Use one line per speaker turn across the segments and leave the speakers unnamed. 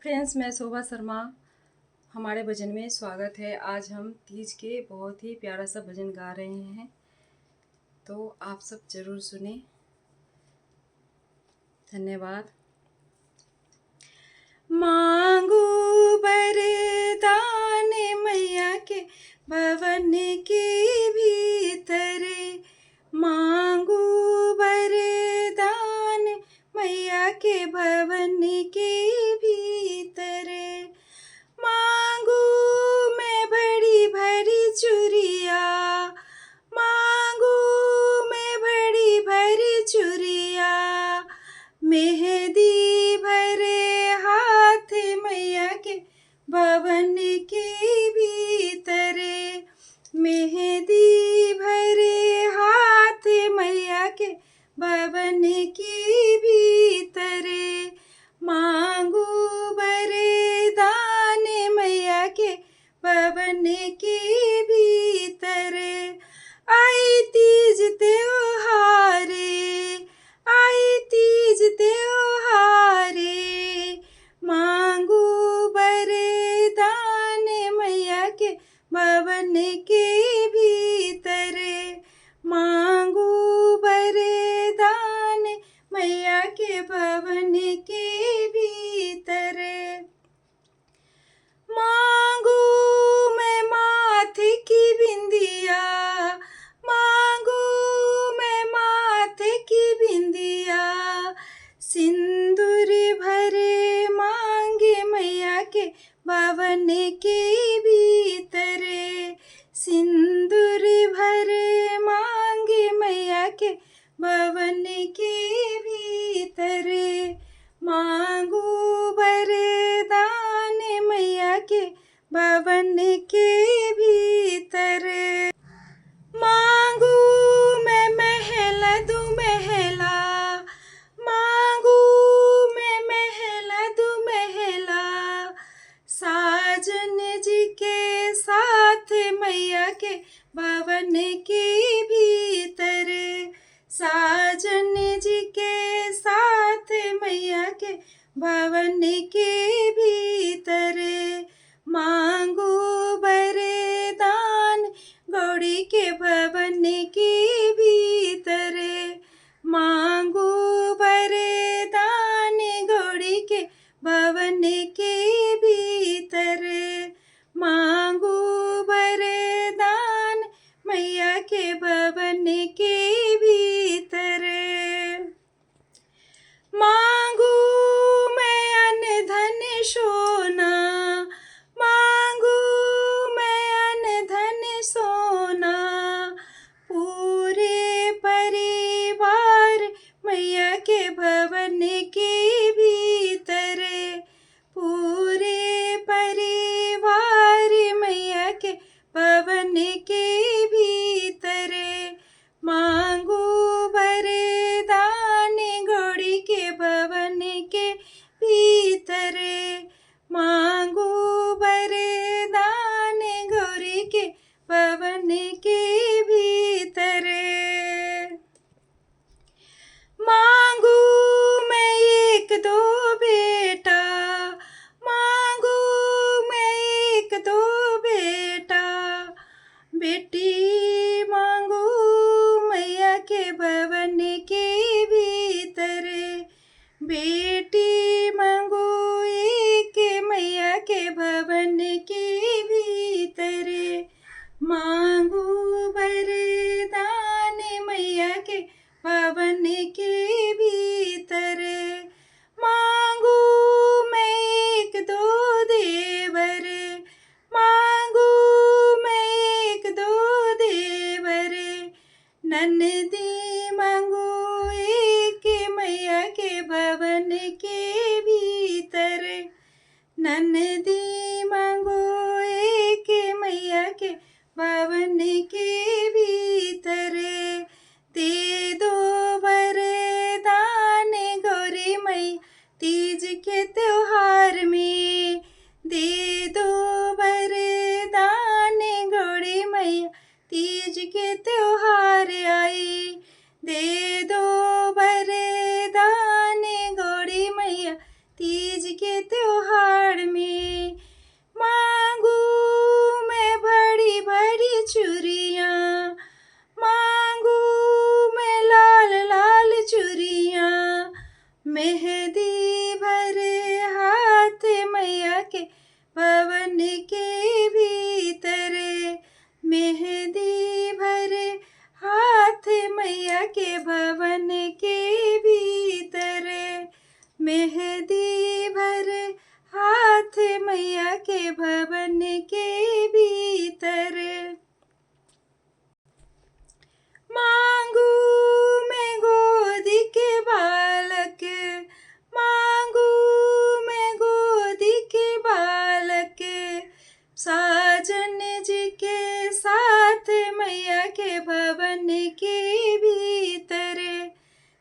Friends, मैं शोभा शर्मा। हमारे भजन में स्वागत है। आज हम तीज के बहुत ही प्यारा सा भजन गा रहे हैं, तो आप सब ज़रूर सुने। धन्यवाद। मांगू वरदान मैया के भवन के भीतर, मांगू वरदान मैया के भवन के भीतर, मांगू मैं बड़ी भरी चुरिया, मांगू मैं बड़ी भरी चुरिया, मेहंदी भरे हाथ मैया के भवन के भीतर, मेहंदी भरे हाथ मैया के भवन के भीतर, मांगू वरदान मैया के भवन के भीतर। आई तीज त्योहारे, आई तीज त्योहारे, मांगू वरदान मैया के भवन के भीतर, मांगू वरदान मैया के भवन के भीतर। मांगू मैं माथे की बिंदिया, मांगू मैं माथे की बिंदिया, सिंदूर भरे मांगे मैया के भवन के भीतर, सिंदूर भरे मांगे मैया के भवन के भीतर, मांगू वरदान मैया के भवन के भीतर। मांगू मैं महला दू महला, मांगू मैं महला दू महला, साजन जी के साथ मैया के भवन के भीतर, साजन जी के साथ मैया के भवन के भीतर, मांगू वरदान गौड़ी के भवन के भीतर, मांगू वरदान गौड़ी के भवन के भीतर, मांगू वरदान मैया के भवन के भीतर। मांगू मैं अन्न धन सोना, मांगू मैं अन्न धन सोना, पूरे परिवार मैया के भवन के भीतर, पूरे परिवार मैया के भवन के भीतर, मांगू वरदान गौड़ी के भवन के भीतर, मांगू वरदान गौरी के भवन के भीतर। मांगू मैं एक दो बेटा, मांगू मैं एक दो बेटा, बेटी मांगू मैया के भवन के भीतर, बेटी मांगू एक मैया के भवन के भीतर, मांगू वरदान मैया के भवन के भीतर, मांगू मैं एक दो देवर, मांगू मैं एक दो देवर, ननदी मांगू एक मैया के भवन के भीतर, ननदी मांगू एक मैया के भवन के भीतर, दे दो वरदान गौरी मैया तीज के त्योहार में, दे दो वरदान गौरी मैया तीज के त्योहार आई, दे दो वरदान गौरी मैया तीज के त्योहार के भवन के भीतर, मेहंदी भरे हाथ मैया के भवन के भीतर, मेहंदी भरे हाथ मैया के भवन के भीतर। मांगू मैं गोदी के बालक, मांगू मैं गोदी के बालक, साजन जी के साथ मैया के भवन के भीतर,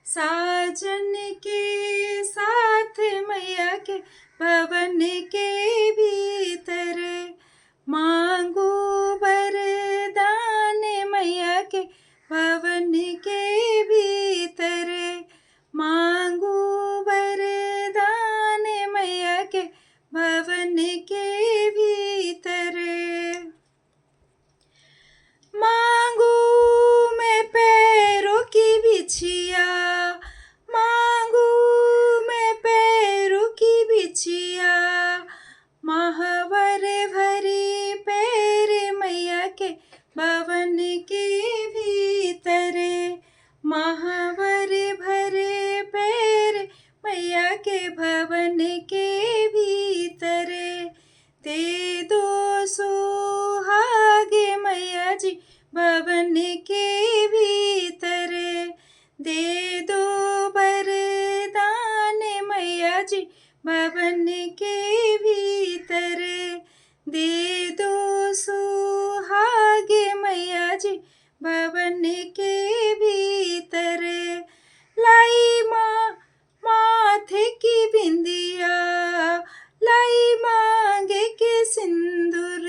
साजन के साथ मैया के भवन के भीतर। मांगू वरदान मैया के भवन के भीतर, मांगू वरदान मैया के भवन के भीतर। मांगू मैं पैरों की बिछिया, मांगू मैं पैरों की बिछिया, महावर भरी पैर मैया के भवन के भीतर, महावर भरे पैर मैया के भवन के भीतर। दे दो सुहागे मैया जी भवन के भीतर, दे दो वरदान मैया जी भवन के भीतर, दे दो सुहागे मैया जी भवन के भीतर। लाई माँ माथे की बिंदिया, लाई मांगे के सिंदूर,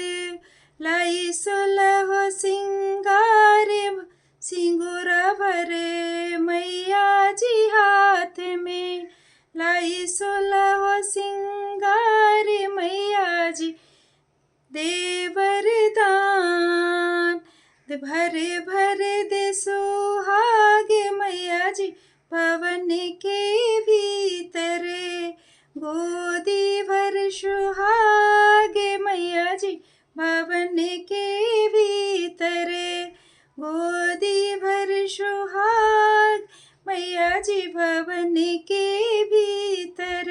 लाई सोलह सिंगार सिंगूरा भरे मैया जी हाथ में, लाई सोलह सिंगार मैया जी दे वरदान, भरे भरे दे सुहागे मैया जी भवन के भीतर, गोदी भर सुहागे मैया जी भवन के भीतर, गोदी भर सुहाग मैया जी भवन के भीतर।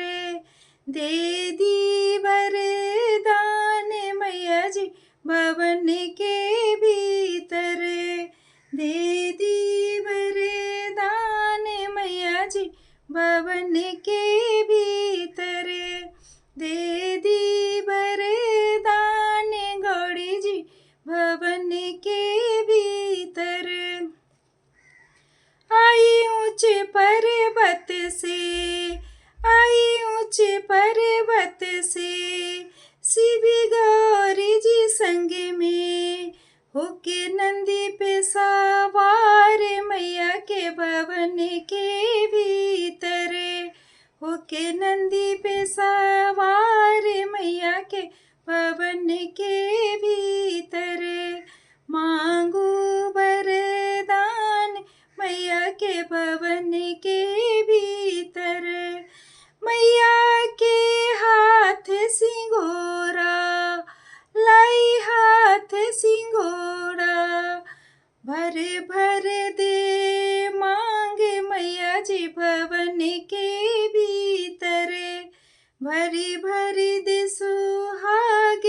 दे दी वरदान मैया जी भवन के भीतर, दे दी वरदान मैया जी भवन के भीतर, दे दी वरदान गौड़ी जी भवन के भीतर। आई ऊंचे पर्वत से, आई ऊंचे पर्वत से, शिवी गौरी जी संग में, होके नंदी पे सवार मैया के भवन के भीतर, होके नंदी पे सवार मैया के भवन के भीतर। मांगू वरदान मैया के भवन के भीतर, मैया के हाथ सिंगोरा, लाई हाथ सिंगोरा, भर भर दे मांगे मैया जी भवन के भीतर, भरी भरी दे सुहाग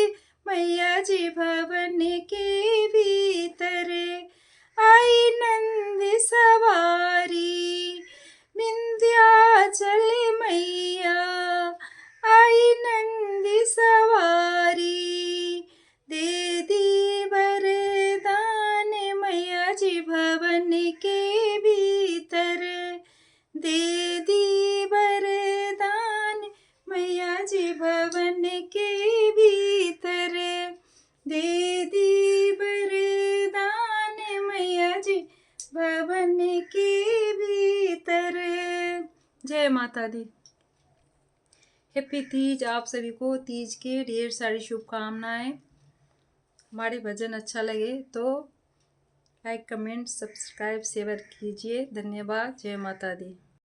मैया जी भवन के भीतर। आई नंद सवारी विंध्याचल मैया, आई नंद सवारी, दे दी वरदान मैया जी भवन के भीतर, दे दी वरदान मैया जी भवन के भीतर, दे दी वरदान मैया जी भवन के भीतर। जय माता दी। हैप्पी तीज। आप सभी को तीज के ढेर सारी शुभकामनाएं। हमारे भजन अच्छा लगे तो लाइक कमेंट सब्सक्राइब शेयर कीजिए। धन्यवाद। जय माता दी।